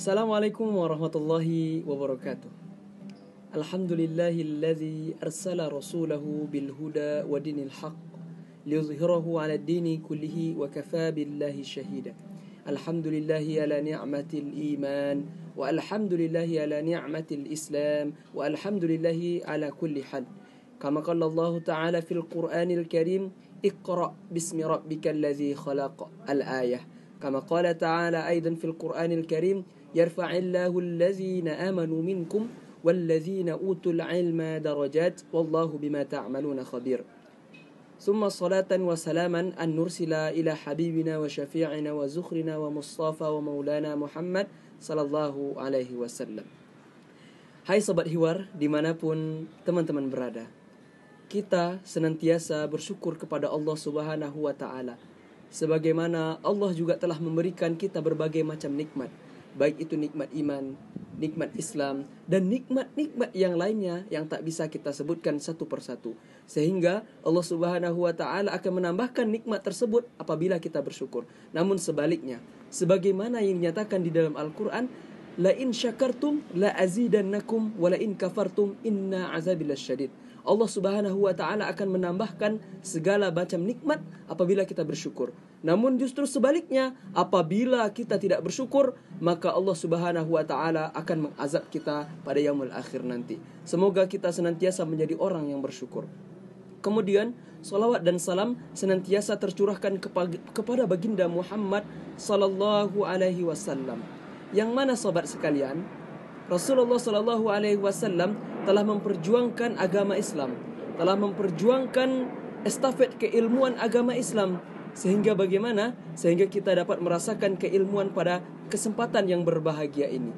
Assalamualaikum warahmatullahi wabarakatuh. Alhamdulillahilladzi arsala rasulahu bil huda wa dinil haqq liyuzhirahu 'ala ad-dini kullihi wa kafaa billahi shahida. Alhamdulillahi ala ni'matil iman wa alhamdulillahi ala ni'matil islam wa alhamdulillahi ala kulli hal. Kama qala Allah Ta'ala fil Qur'anil Karim, Iqra bismi rabbikal ladzi khalaq. Al-ayah. Kama qala ta'ala aidan fil Qur'anil Karim, yarfa'illahu allazina amanu minkum wallazina utul ilma darajat wallahu bima ta'maluna khabir. Summa salatan wa salaman an nursila ila habibina wa syafi'ina wa zukhrina wa mustafa wa maulana Muhammad sallallahu alaihi wasallam. Hai Sobat Hiwar, dimanapun teman-teman berada, kita senantiasa bersyukur kepada Allah Subhanahu wa Ta'ala, sebagaimana Allah juga telah memberikan kita berbagai macam nikmat, baik itu nikmat iman, nikmat Islam, dan nikmat-nikmat yang lainnya yang tak bisa kita sebutkan satu persatu. Sehingga Allah Subhanahu wa Ta'ala akan menambahkan nikmat tersebut apabila kita bersyukur. Namun sebaliknya, sebagaimana yang dinyatakan di dalam Al-Quran, la in syakartum la azidannakum wa la in kafartum inna azabi lasyadid. Allah Subhanahu wa Ta'ala akan menambahkan segala macam nikmat apabila kita bersyukur. Namun justru sebaliknya, apabila kita tidak bersyukur, maka Allah Subhanahu wa Ta'ala akan mengazab kita pada yaumul akhir nanti. Semoga kita senantiasa menjadi orang yang bersyukur. Kemudian salawat dan salam senantiasa tercurahkan kepada baginda Muhammad sallallahu alaihi wasallam. Yang mana sobat sekalian, Rasulullah sallallahu alaihi wasallam telah memperjuangkan agama Islam, telah memperjuangkan estafet keilmuan agama Islam, sehingga bagaimana? Sehingga kita dapat merasakan keilmuan pada kesempatan yang berbahagia ini.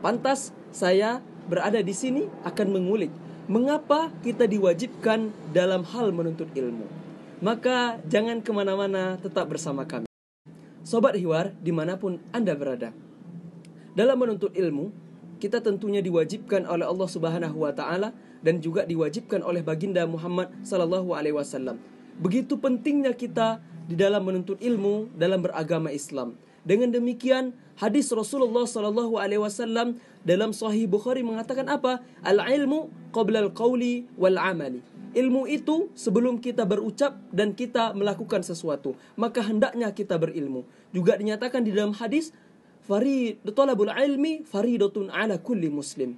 Pantas saya berada di sini akan mengulik mengapa kita diwajibkan dalam hal menuntut ilmu. Maka jangan kemana-mana, tetap bersama kami. Sobat Hiwar, dimanapun Anda berada, dalam menuntut ilmu, kita tentunya diwajibkan oleh Allah Subhanahu wa Ta'ala dan juga diwajibkan oleh baginda Muhammad sallallahu alaihi wasallam. Begitu pentingnya kita di dalam menuntut ilmu dalam beragama Islam. Dengan demikian, hadis Rasulullah sallallahu alaihi wasallam dalam Sahih Bukhari mengatakan apa? Al-ilmu qabla al-qawli wal amali. Ilmu itu sebelum kita berucap dan kita melakukan sesuatu, maka hendaknya kita berilmu. Juga dinyatakan di dalam hadis, Talabul ilmi faridatun ala kulli muslim.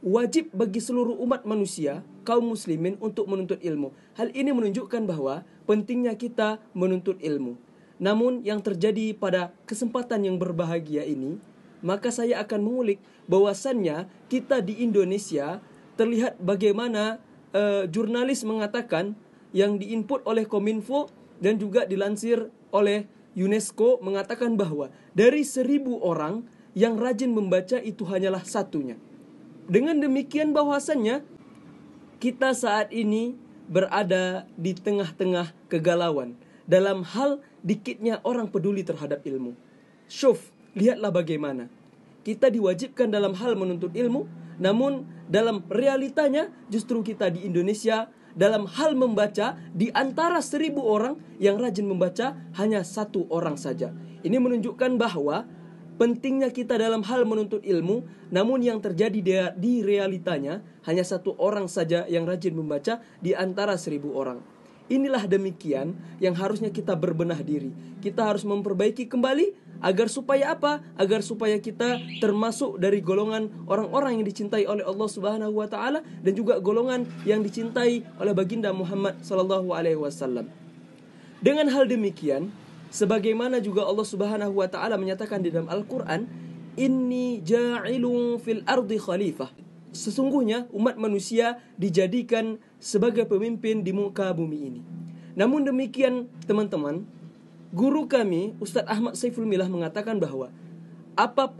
Wajib bagi seluruh umat manusia, kaum muslimin, untuk menuntut ilmu. Hal ini menunjukkan bahwa pentingnya kita menuntut ilmu. Namun yang terjadi pada kesempatan yang berbahagia ini, maka saya akan mengulik bahwasannya kita di Indonesia terlihat bagaimana jurnalis mengatakan yang diinput oleh Kominfo dan juga dilansir oleh UNESCO mengatakan bahwa dari 1.000 orang yang rajin membaca itu hanyalah satunya. Dengan demikian bahwasannya kita saat ini berada di tengah-tengah kegalauan dalam hal dikitnya orang peduli terhadap ilmu. Syuf, lihatlah bagaimana kita diwajibkan dalam hal menuntut ilmu, namun dalam realitanya justru kita di Indonesia dalam hal membaca, di antara 1.000 orang yang rajin membaca hanya 1 orang saja. Ini menunjukkan bahwa pentingnya kita dalam hal menuntut ilmu, namun yang terjadi di realitanya hanya 1 orang saja yang rajin membaca di antara 1.000 orang. Inilah demikian yang harusnya kita berbenah diri. Kita harus memperbaiki kembali agar supaya apa? Agar supaya kita termasuk dari golongan orang-orang yang dicintai oleh Allah Subhanahu wa Ta'ala dan juga golongan yang dicintai oleh baginda Muhammad sallallahu alaihi wasallam. Dengan hal demikian, sebagaimana juga Allah Subhanahu wa Ta'ala menyatakan di dalam Al-Qur'an, inni ja'ilun fil ardi khalifah. Sesungguhnya umat manusia dijadikan sebagai pemimpin di muka bumi ini. Namun demikian teman-teman, guru kami Ustadz Ahmad Saiful Milah mengatakan bahwa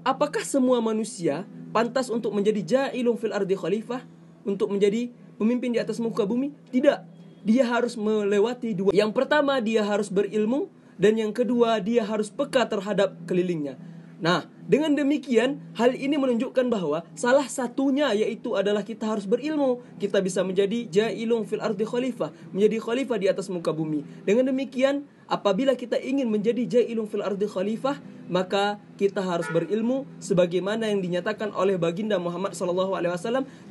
apakah semua manusia pantas untuk menjadi ja'ilun fil ardi khalifah, untuk menjadi pemimpin di atas muka bumi? Tidak. Dia harus melewati 2. Yang pertama, dia harus berilmu, dan yang kedua, dia harus peka terhadap kelilingnya. Nah, dengan demikian hal ini menunjukkan bahwa salah satunya yaitu adalah kita harus berilmu. Kita bisa menjadi jailun fil ardi khalifah, menjadi khalifah di atas muka bumi. Dengan demikian, apabila kita ingin menjadi jailun fil ardi khalifah, maka kita harus berilmu sebagaimana yang dinyatakan oleh baginda Muhammad SAW,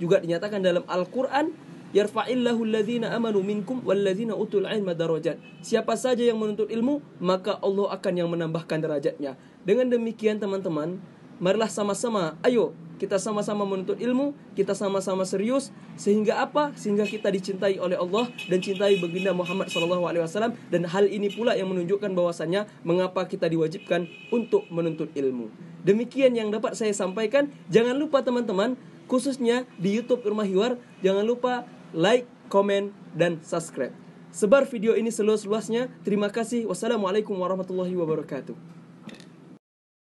juga dinyatakan dalam Al-Qur'an, yarfa'illahu alladhina amanu minkum walladhina utul ilma darajat. Siapa saja yang menuntut ilmu, maka Allah akan yang menambahkan derajatnya. Dengan demikian teman-teman, marilah sama-sama, ayo kita sama-sama menuntut ilmu, kita sama-sama serius, sehingga apa? Sehingga kita dicintai oleh Allah dan cintai baginda Muhammad SAW. Dan hal ini pula yang menunjukkan bahwasannya mengapa kita diwajibkan untuk menuntut ilmu. Demikian yang dapat saya sampaikan. Jangan lupa teman-teman, khususnya di YouTube Rumah Hiwar, jangan lupa like, komen, dan subscribe. Sebar video ini seluas-luasnya. Terima kasih. Wassalamualaikum warahmatullahi wabarakatuh.